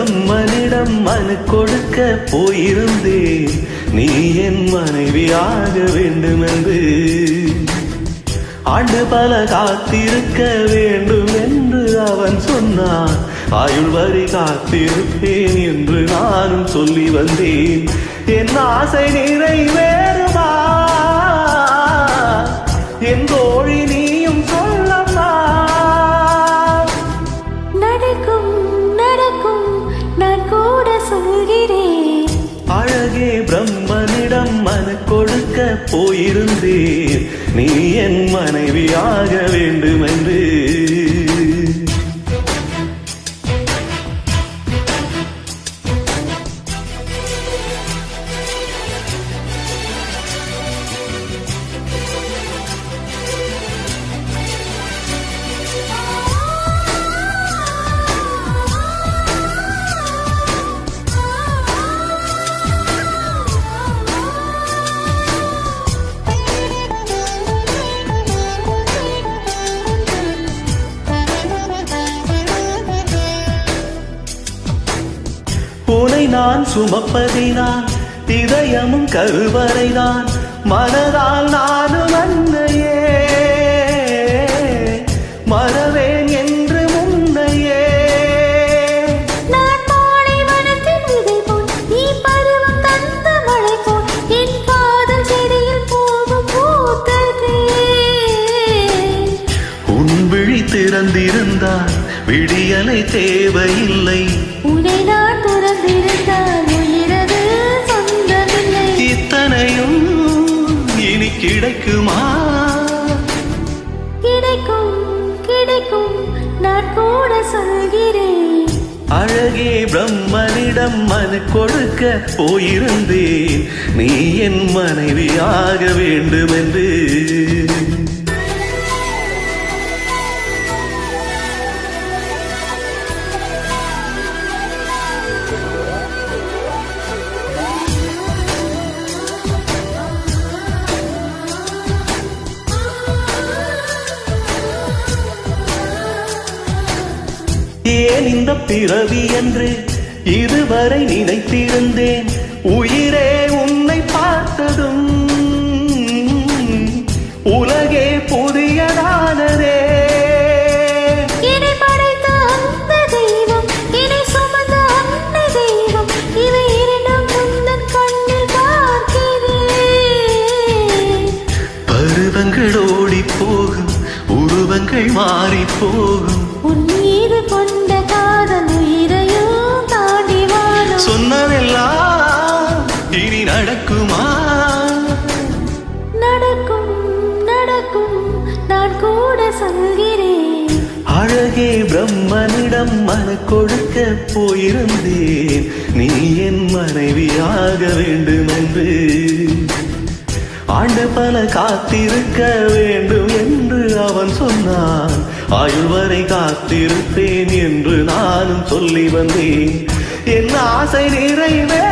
பிரம்மனிடம் மனு கொடுக்க போயிருந்தேன், நீ என் மனைவியாக வேண்டும் என்று. ஆண்டு பல காத்திருக்க வேண்டும் என்று அவன் சொன்னான், ஆயுள் வரை காத்திருப்பேன் என்று நானும் சொல்லி வந்தேன். என் ஆசை நிறைவேறுமா என் தோழி, நீயும் சொல்லமா? நடக்கும் நடக்கும் நான் கூட சொல்கிறேன். அழகே பிரம்மனிடம் மனு கொடுக்க போயிருந்தேன், நீ என் மனைவியாக வேண்டும் என்று. உனை நான் சுமப்பதினால் இதயமும் கருவறைதான், மனதால் நானும் அன்னையே மறவேன் என்று முன்னையே. நான் மாலை வனத்தின் விதை போல், நீ பருவம் தந்த மழை போல், என் காதல் செடியில் போகும் பூத்ததே. உன் விழி திறந்திருந்தால் விடியலை தேவையில்லை, உன்னை நான் துறந்திருந்தால் உயிரது சொந்தமில்லை. இத்தனையும் இனி கிடைக்குமா? கிடைக்கும் கிடைக்கும் நான் கூட சொல்கிறேன். அழகே பிரம்மனிடம் மனு கொடுக்க போயிருந்தேன், நீ என் மனைவியாக வேண்டும் என்று. ஏன் இந்த பிறவி என்று இதுவரை நினைத்திருந்தேன், உயிரே உன்னை பார்த்ததும் உலகே புதியதானதே. என்னை படைத்த அந்த தெய்வம், என்னை சுமந்த அந்த தெய்வம், இவை இரண்டும் உந்தன் கண்ணில் பார்க்கிறேன். பருவங்கள் ஓடி போகும், உருவங்கள் மாறி போகும், உன் மீது கொண்ட காதல் உயிரையும் தாண்டி வாழும். சொன்னதெல்லாம் இனி நடக்குமா? நடக்கும் நடக்கும் நான் கூட சொல்கிறேன். அழகே பிரம்மனிடம் மனு கொடுக்க போயிருந்தேன், நீ என் மனைவியாக வேண்டும் என்று. ஆண்டு பல காத்திருக்க வேண்டும் என்று அவன் சொன்னான், ஆயுள் வரை காத்திருப்பேன் என்று நானும் சொல்லி வந்தேன். என் ஆசை நிறைவே